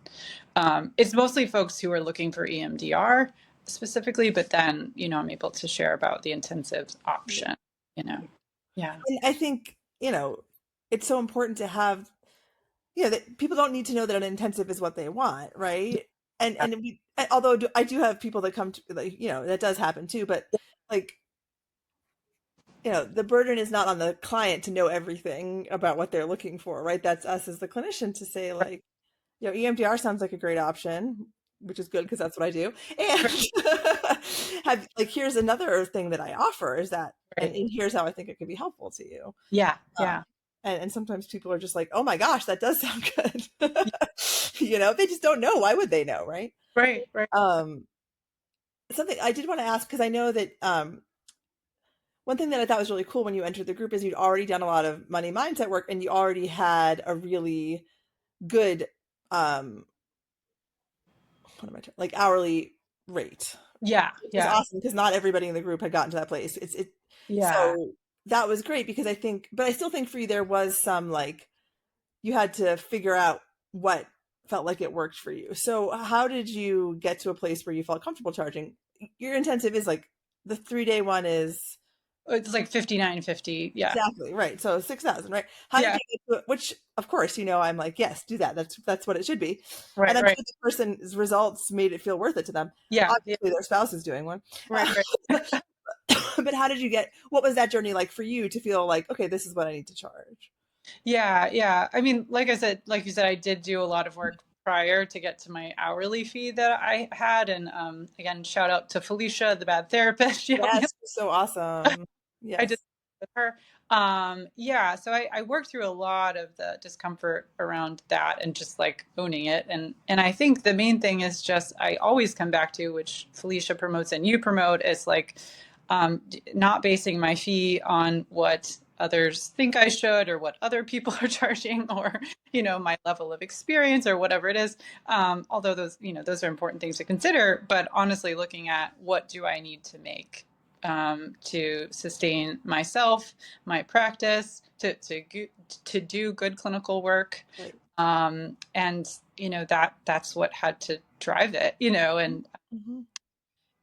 Speaker 2: It's mostly folks who are looking for EMDR specifically, but then I'm able to share about the intensives
Speaker 1: Yeah.
Speaker 2: option. Yeah.
Speaker 1: And I think, it's so important to have, that people don't need to know that an intensive is what they want, right? Although I do have people that come to, like, that does happen too, but, like, the burden is not on the client to know everything about what they're looking for, right? That's us as the clinician to say, like, EMDR sounds like a great option, which is good because that's what I do. And here's another thing that I offer is that, and,
Speaker 2: Right.
Speaker 1: here's how I think it could be helpful to you.
Speaker 2: Yeah.
Speaker 1: Um,
Speaker 2: Yeah.
Speaker 1: and sometimes people are just like, oh my gosh, that does sound good. They just don't know. Why would they know, right?
Speaker 2: Right. Right.
Speaker 1: Um, Something I did want to ask, because I know that one thing that I thought was really cool when you entered the group is you'd already done a lot of money mindset work and you already had a really good what am I like hourly rate,
Speaker 2: Yeah.
Speaker 1: which was
Speaker 2: Yeah.
Speaker 1: awesome because not everybody in the group had gotten to that place.
Speaker 2: Yeah.
Speaker 1: So that was great because but I still think for you there was some, like, you had to figure out what felt like it worked for you. So how did you get to a place where you felt comfortable charging? Your intensive is like the 3-day one is
Speaker 2: It's like 59.50. Yeah.
Speaker 1: exactly right. So 6,000, right? How did
Speaker 2: Yeah.
Speaker 1: you get to it? Which, of course, I'm like, yes, do that. That's what it should be. And
Speaker 2: Right.
Speaker 1: I'm
Speaker 2: Right.
Speaker 1: sure the person's results made it feel worth it to them.
Speaker 2: Yeah. Yeah.
Speaker 1: Obviously, their spouse is doing one.
Speaker 2: Right. Right.
Speaker 1: But what was that journey like for you to feel like, okay, this is what I need to charge?
Speaker 2: Yeah. Yeah. I mean, like you said, I did do a lot of work prior to get to my hourly fee that I had. And again, shout out to Felicia, the bad therapist. She helped me.
Speaker 1: Yes, so awesome.
Speaker 2: I
Speaker 1: Yes.
Speaker 2: did with her. Yeah, so I worked through a lot of the discomfort around that and just like owning it. And I think the main thing is just I always come back to, which Felicia promotes and you promote, is like not basing my fee on what others think I should or what other people are charging or my level of experience or whatever it is. Although those are important things to consider, but honestly looking at what do I need to make to sustain myself, my practice, to do good clinical work,
Speaker 1: Right.
Speaker 2: and that's what had to drive it,
Speaker 1: Mhm.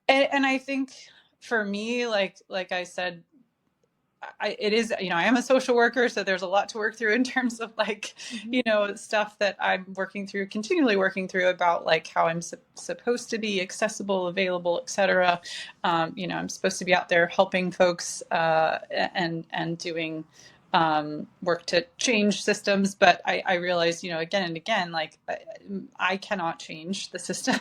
Speaker 2: and I think for me, like I said, it is, I am a social worker, so there's a lot to work through in terms of like,
Speaker 1: Mm-hmm.
Speaker 2: stuff that I'm working through, continually working through about like how I'm supposed to be accessible, available, etc. I'm supposed to be out there helping folks and doing work to change systems, but I realize, again and again, like I cannot change the system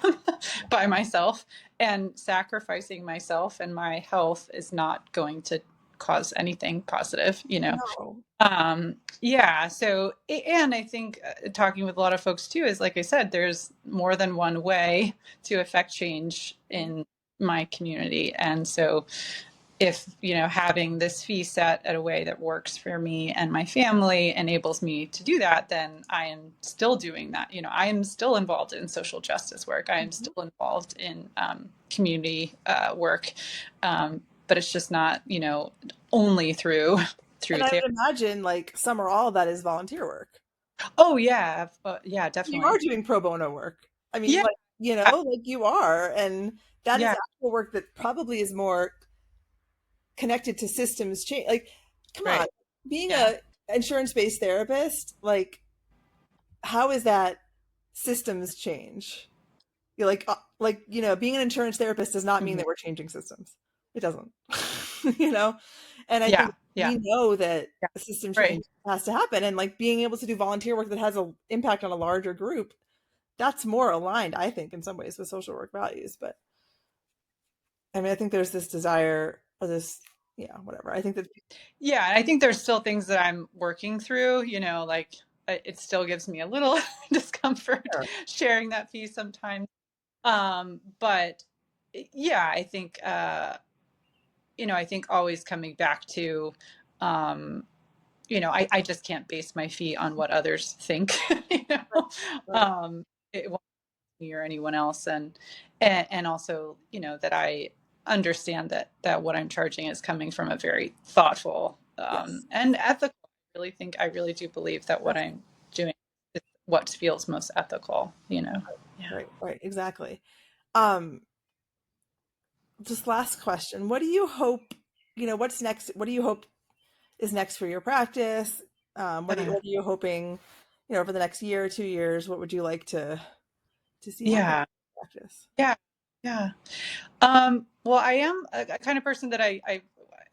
Speaker 2: by myself, and sacrificing myself and my health is not going to cause anything positive.
Speaker 1: No.
Speaker 2: Yeah. So, and I think talking with a lot of folks too is, like I said, there's more than one way to affect change in my community. And so if, having this fee set at a way that works for me and my family enables me to do that, then I am still doing that. I am still involved in social justice work. I am
Speaker 1: Mm-hmm.
Speaker 2: still involved in community work. But it's just not, only through
Speaker 1: And I
Speaker 2: therapy.
Speaker 1: would imagine like some or all of that is volunteer work.
Speaker 2: Oh yeah, yeah,
Speaker 1: You are
Speaker 2: definitely.
Speaker 1: doing pro bono work. I mean,
Speaker 2: Yeah,
Speaker 1: like, like you are, and that is
Speaker 2: yeah,
Speaker 1: actual work that probably is more connected to systems change. Like, come on,
Speaker 2: right.
Speaker 1: being
Speaker 2: Yeah.
Speaker 1: a insurance-based therapist, like, how is that systems change? You're like, being an insurance therapist does not mean
Speaker 2: Mhm.
Speaker 1: that we're changing systems. It doesn't, you know? And I
Speaker 2: Yeah,
Speaker 1: think
Speaker 2: yeah,
Speaker 1: we know that
Speaker 2: yeah.
Speaker 1: a system
Speaker 2: Right.
Speaker 1: change has to happen. And like being able to do volunteer work that has an impact on a larger group, that's more aligned, I think, in some ways with social work values. But I mean, I think there's this desire or this, yeah, whatever. I think that,
Speaker 2: Yeah, and I think there's still things that I'm working through, like it still gives me a little discomfort
Speaker 1: sure.
Speaker 2: sharing that piece sometimes. But yeah, I think always coming back to, um, I just can't base my fee on what others think, you know,
Speaker 1: Right.
Speaker 2: um, it won't be me or anyone else. And also, that I understand that what I'm charging is coming from a very thoughtful,
Speaker 1: Yes.
Speaker 2: and ethical. I really do believe that what
Speaker 1: That's
Speaker 2: I'm doing is what feels most ethical. Yeah.
Speaker 1: right. Right. Exactly. Um, just last question. What do you hope, what's next? What do you hope is next for your practice? What are you hoping, over the next year or 2 years? What would you like to see happen
Speaker 2: Yeah.
Speaker 1: in practice?
Speaker 2: Yeah. Yeah. Well, I am a kind of person that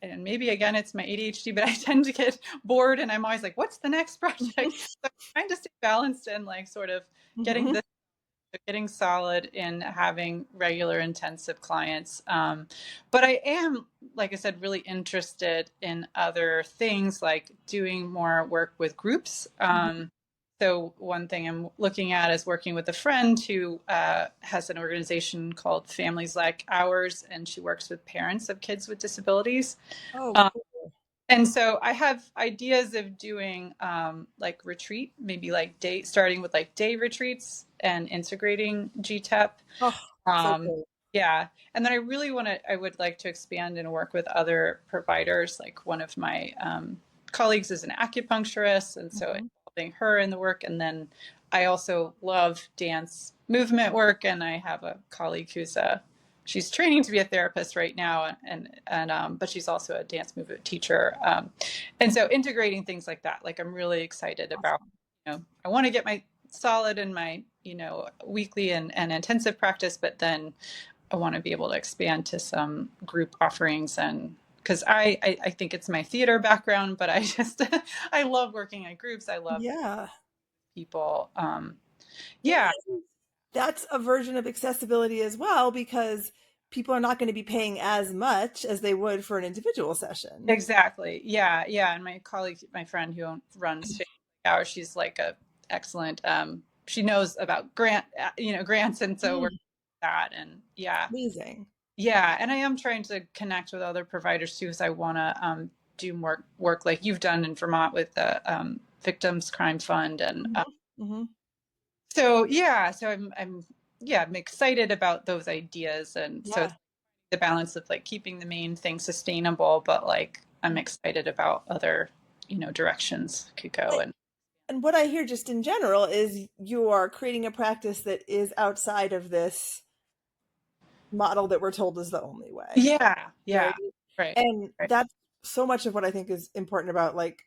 Speaker 2: and maybe again it's my ADHD, but I tend to get bored, and I'm always like, what's the next project? So I'm trying to stay balanced and like sort of getting
Speaker 1: Hmm.
Speaker 2: this, getting solid in having regular intensive clients. But I am, like I said, really interested in other things like doing more work with groups. So one thing I'm looking at is working with a friend who has an organization called Families Like Ours, and she works with parents of kids with disabilities.
Speaker 1: Oh,
Speaker 2: Um,
Speaker 1: cool.
Speaker 2: and so I have ideas of doing like retreat, maybe like starting with like day retreats and integrating GTEP.
Speaker 1: Oh, so
Speaker 2: Um,
Speaker 1: cool.
Speaker 2: yeah. And then I would like to expand and work with other providers. Like one of my colleagues is an acupuncturist, and so
Speaker 1: Hmm.
Speaker 2: involving her in the work. And then I also love dance movement work, and I have a colleague she's training to be a therapist right now, and but she's also a dance movement teacher. And so integrating things like that, like I'm really excited about. I want to get my solid in my weekly and intensive practice, but then I want to be able to expand to some group offerings, and because I think it's my theater background, but I just I love working at groups. I love
Speaker 1: Yeah.
Speaker 2: people.
Speaker 1: Yeah.
Speaker 2: Yeah,
Speaker 1: That's a version of accessibility as well because people are not going to be paying as much as they would for an individual session.
Speaker 2: exactly. Yeah, yeah. And my friend who runs Family Hour, she's like a excellent. She knows about grants, and so we're
Speaker 1: Mm,
Speaker 2: that, and yeah.
Speaker 1: amazing.
Speaker 2: Yeah, and I am trying to connect with other providers too, because I want to do more work like you've done in Vermont with the Victims Crime Fund, and
Speaker 1: Hmm. Hmm.
Speaker 2: so yeah, so I'm excited about those ideas, and so
Speaker 1: Yeah.
Speaker 2: it's the balance of like keeping the main thing sustainable, but like I'm excited about other directions could go, and
Speaker 1: And what I hear just in general is you are creating a practice that is outside of this model that we're told is the only way,
Speaker 2: Yeah.
Speaker 1: right?
Speaker 2: Yeah. Right.
Speaker 1: And
Speaker 2: Right.
Speaker 1: that's so much of what I think is important about like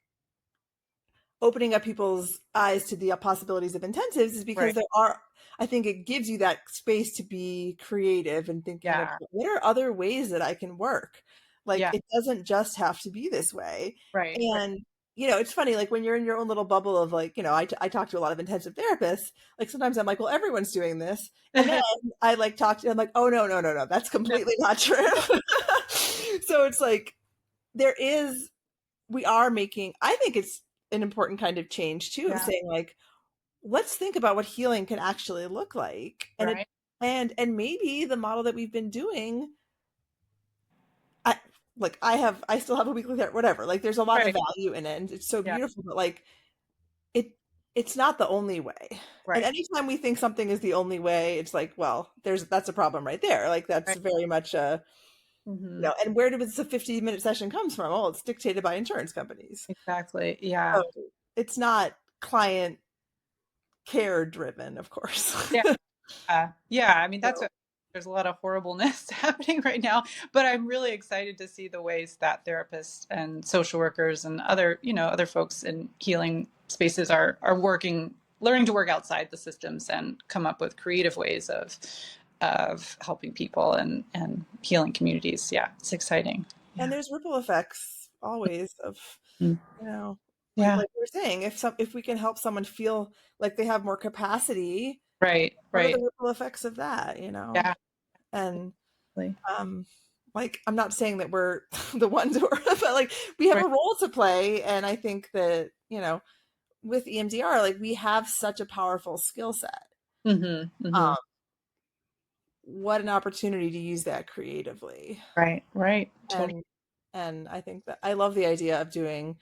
Speaker 1: opening up people's eyes to the possibilities of intensives is because
Speaker 2: Right.
Speaker 1: there are, I think it gives you that space to be creative and thinking of
Speaker 2: Yeah.
Speaker 1: what are other ways that I can work. Like
Speaker 2: Yeah.
Speaker 1: it doesn't just have to be this way.
Speaker 2: Right. Right.
Speaker 1: And it's funny, like when you're in your own little bubble of like, I talk to a lot of intensive therapists. Like sometimes I'm like, well, everyone's doing this. And then I like talk to, I'm like, oh, no, no, no, no, that's
Speaker 2: No.
Speaker 1: completely not true. So it's like, there is, we are making, I think it's an important kind of change too, of
Speaker 2: Yeah.
Speaker 1: saying like, let's think about what healing can actually look like. And
Speaker 2: Right.
Speaker 1: and maybe the model that we've been doing, I I still have a weekly therapy, whatever. Like there's a lot of
Speaker 2: Right.
Speaker 1: value in it and it's so
Speaker 2: Yeah.
Speaker 1: beautiful, but like it's not the only way. And
Speaker 2: Right.
Speaker 1: anytime we think something is the only way, it's like, well, that's a problem right there. Like that's
Speaker 2: Right.
Speaker 1: very much a
Speaker 2: Hmm.
Speaker 1: and where does a 50-minute session comes from? Oh, it's dictated by insurance companies.
Speaker 2: Exactly. Yeah.
Speaker 1: So it's not client care driven, of course.
Speaker 2: Yeah. Yeah. I mean,
Speaker 1: So
Speaker 2: there's a lot of horribleness happening right now, but I'm really excited to see the ways that therapists and social workers and other folks in healing spaces are working, learning to work outside the systems and come up with creative ways of helping people and healing communities. Yeah, it's exciting.
Speaker 1: and
Speaker 2: Yeah.
Speaker 1: there's ripple effects always of,
Speaker 2: Mm.
Speaker 1: you know,
Speaker 2: Yeah.
Speaker 1: like we we're saying, if we can help someone feel like they have more capacity,
Speaker 2: Right.
Speaker 1: what are the
Speaker 2: Right.
Speaker 1: ripple effects of that,
Speaker 2: Yeah.
Speaker 1: And
Speaker 2: Exactly.
Speaker 1: like I'm not saying that we're the ones who are, but like we have
Speaker 2: Right.
Speaker 1: a role to play, and I think that, with EMDR, like we have such a powerful skill set.
Speaker 2: Hmm. Hmm.
Speaker 1: Um, what an opportunity to use that creatively.
Speaker 2: Right. Right. Totally.
Speaker 1: And I think that I love the idea of doing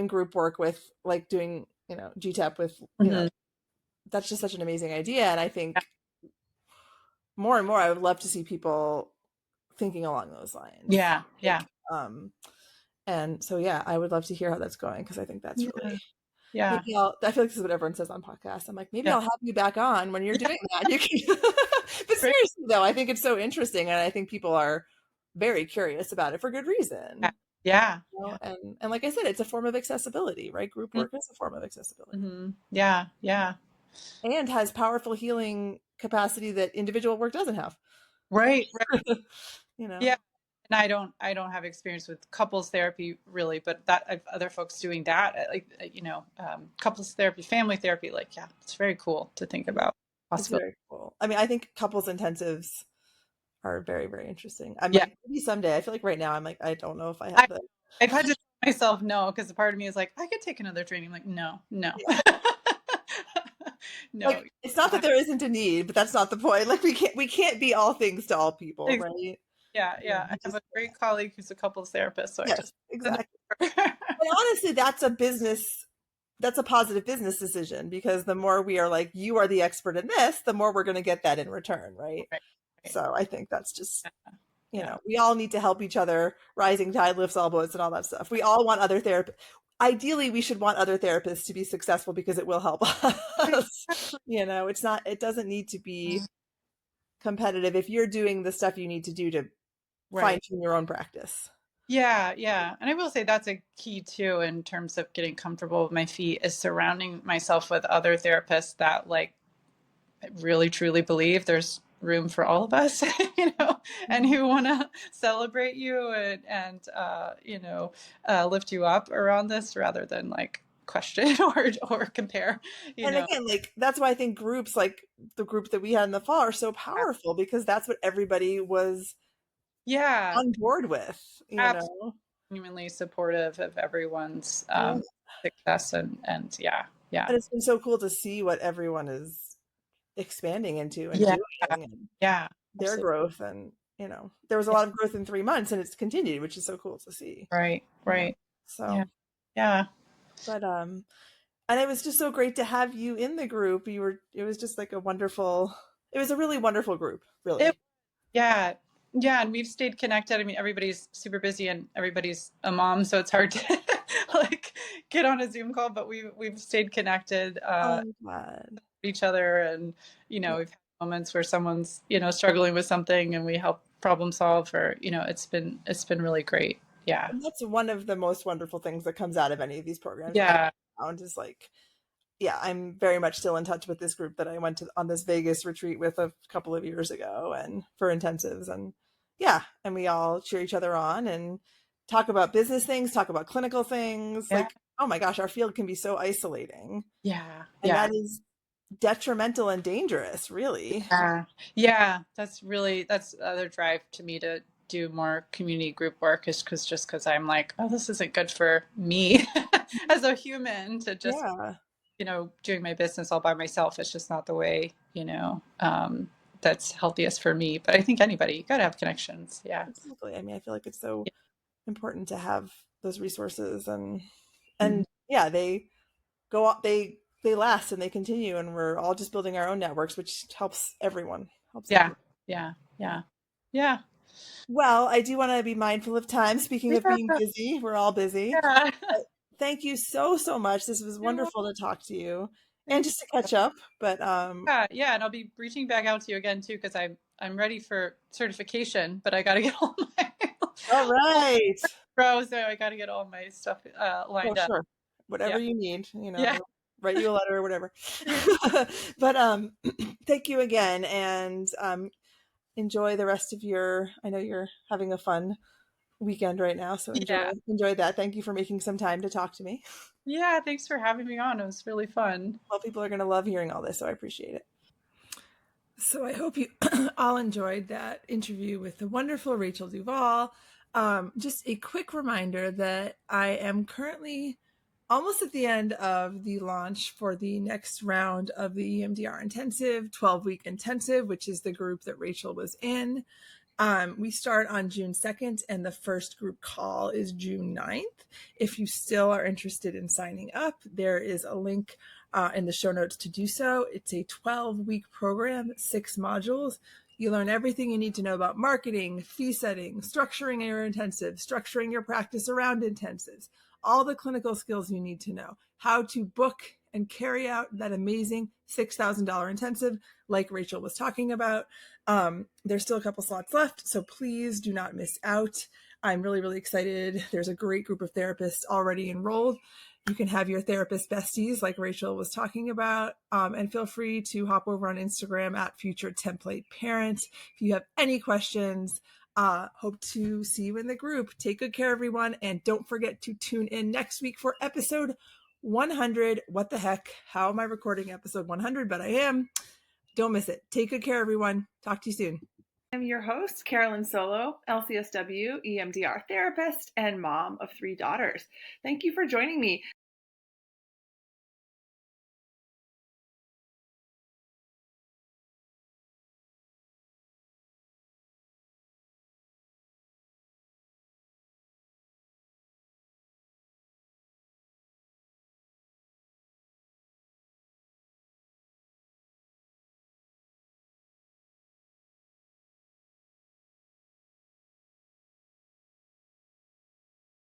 Speaker 1: group work with like doing, GTAP with,
Speaker 2: Hmm.
Speaker 1: that's just such an amazing idea. And I think more and more I would love to see people thinking along those lines.
Speaker 2: Yeah. Yeah.
Speaker 1: Like, and so yeah, I would love to hear how that's going because I think that's
Speaker 2: Yeah.
Speaker 1: really,
Speaker 2: Yeah.
Speaker 1: maybe I feel like this is what everyone says on podcasts. I'm like, maybe
Speaker 2: Yeah.
Speaker 1: I'll have you back on when you're
Speaker 2: Yeah.
Speaker 1: doing that. You can but
Speaker 2: Right.
Speaker 1: seriously though, I think it's so interesting and I think people are very curious about it for good
Speaker 2: Yeah.
Speaker 1: reason.
Speaker 2: Yeah. Yeah.
Speaker 1: And like I said, it's a form of accessibility, right? Group work is a form of accessibility
Speaker 2: Mm-hmm. Yeah. Yeah.
Speaker 1: and has powerful healing capacity that individual work doesn't have.
Speaker 2: Right. Right.
Speaker 1: you know,
Speaker 2: Yeah. And I don't have experience with couples therapy really, but that I've other folks doing that, couples therapy, family therapy, like, yeah, it's very cool to think about
Speaker 1: it's
Speaker 2: possibility.
Speaker 1: very cool. I mean, I think couples intensives are very, very interesting. I'm
Speaker 2: Yeah.
Speaker 1: like, maybe someday. I feel like right now I'm like, I don't know if I
Speaker 2: I,
Speaker 1: have the.
Speaker 2: I've had to tell myself no, because a part of me is like, I could take another training. I'm like, no, no.
Speaker 1: Yeah.
Speaker 2: No.
Speaker 1: Like it's not that there isn't a need, but that's not the point. Like we can't be all things to all people,
Speaker 2: Ex-
Speaker 1: right?
Speaker 2: Yeah, yeah. I
Speaker 1: You
Speaker 2: have
Speaker 1: just
Speaker 2: a great colleague who's a couples therapist, so I
Speaker 1: yes,
Speaker 2: just
Speaker 1: exactly. And honestly, that's a positive business decision because the more we are like, you are the expert in this, the more we're going to get that in return, right?
Speaker 2: Right, right.
Speaker 1: So I think that's just,
Speaker 2: Yeah.
Speaker 1: we all need to help each other. Rising tide lifts all boats and all that stuff. We all want other therapists. Ideally, we should want other therapists to be successful because it will help us. It doesn't need to be competitive if you're doing the stuff you need to do to fine
Speaker 2: Right.
Speaker 1: tune your own practice.
Speaker 2: Yeah, yeah. And I will say that's a key too in terms of getting comfortable with my feet is surrounding myself with other therapists that like really truly believe there's room for all of us, and who want to celebrate you and lift you up around this rather than like question or compare,
Speaker 1: And again, like that's why I think groups like the group that we had in the fall are so powerful because that's what everybody was
Speaker 2: Yeah,
Speaker 1: on board with.
Speaker 2: absolutely genuinely supportive of everyone's
Speaker 1: Yeah.
Speaker 2: success and yeah, yeah.
Speaker 1: And it's been so cool to see what everyone is expanding into and
Speaker 2: Yeah,
Speaker 1: doing and
Speaker 2: yeah,
Speaker 1: their
Speaker 2: absolutely.
Speaker 1: growth. And, there was a lot of growth in 3 months and it's continued, which is so cool to see.
Speaker 2: Right, right. Yeah,
Speaker 1: So,
Speaker 2: yeah.
Speaker 1: but, and it was just so great to have you in the group. It was just like it was a really wonderful group,
Speaker 2: It,
Speaker 1: really.
Speaker 2: yeah, yeah, and we've stayed connected. I mean, everybody's super busy and everybody's a mom, so it's hard to like get on a Zoom call. But we've stayed connected
Speaker 1: Oh, I'm glad.
Speaker 2: with each other, and
Speaker 1: Yeah.
Speaker 2: we've had moments where someone's, struggling with something and we help problem solve, or, it's been really great. Yeah.
Speaker 1: And that's one of the most wonderful things that comes out of any of these programs that
Speaker 2: Yeah.
Speaker 1: I found is like, yeah, I'm very much still in touch with this group that I went to on this Vegas retreat with a couple of years ago and for intensives. And yeah, and we all cheer each other on and talk about business things, talk about clinical things.
Speaker 2: Yeah.
Speaker 1: Like, oh my gosh, our field can be so isolating.
Speaker 2: Yeah.
Speaker 1: And
Speaker 2: Yeah.
Speaker 1: that is detrimental and dangerous, really.
Speaker 2: Yeah. That's the other drive to me to do more community group work, is because I'm like, oh, this isn't good for me as a human to just,
Speaker 1: Yeah,
Speaker 2: doing my business all by myself. It's just not the way, that's healthiest for me. But I think anybody, you got to have connections. Yeah.
Speaker 1: exactly. I mean, I feel like it's so important to have those resources
Speaker 2: Mhm.
Speaker 1: and yeah, they go up, they last and they continue and we're all just building our own networks, which helps
Speaker 2: Yeah.
Speaker 1: everyone.
Speaker 2: Yeah. Yeah. Yeah.
Speaker 1: Well, I do want to be mindful of time. Speaking of being
Speaker 2: Yeah.
Speaker 1: busy, we're all busy.
Speaker 2: Yeah.
Speaker 1: But thank you so much. This was
Speaker 2: You're welcome.
Speaker 1: wonderful to talk to you and
Speaker 2: Thank
Speaker 1: just to catch up. But
Speaker 2: Yeah, yeah, and I'll be reaching back out to you again too, because I'm ready for certification, but I got to get all my
Speaker 1: all
Speaker 2: all
Speaker 1: right.
Speaker 2: pro, so I got to get all my stuff
Speaker 1: Oh,
Speaker 2: lined up.
Speaker 1: sure.
Speaker 2: Yeah,
Speaker 1: Whatever you need,
Speaker 2: yeah,
Speaker 1: write you a letter or whatever. But thank you again and enjoy the rest of your I know you're having a fun weekend right now, so
Speaker 2: yeah,
Speaker 1: enjoy that. Thank you for making some time to talk to me.
Speaker 2: yeah. Thanks for having me on. It was really fun.
Speaker 1: Well, people are going to love hearing all this, so I appreciate it. So I hope you all enjoyed that interview with the wonderful Rachel Duvall. Just a quick reminder that I am currently almost at the end of the launch for the next round of the EMDR intensive, 12-week intensive, which is the group that Rachel was in. We start on June 2nd, and the first group call is June 9th. If you still are interested in signing up, there is a link in the show notes to do so. It's a 12-week program, 6 modules. You learn everything you need to know about marketing, fee setting, structuring your intensive, structuring your practice around intensives, all the clinical skills you need to know, how to book and carry out that amazing $6,000 intensive like Rachel was talking about. There's still a couple slots left, so please do not miss out. I'm really, really excited. There's a great group of therapists already enrolled. You can have your therapist besties like Rachel was talking about, and feel free to hop over on Instagram at Future Template Parent. If you have any questions, hope to see you in the group. Take good care, everyone, and don't forget to tune in next week for episode 100. What the heck? How am I recording episode 100? But I am. Don't miss it. Take good care, everyone. Talk to you soon. I'm your host, Carolyn Solo, LCSW, EMDR therapist, and mom of 3 daughters. Thank you for joining me.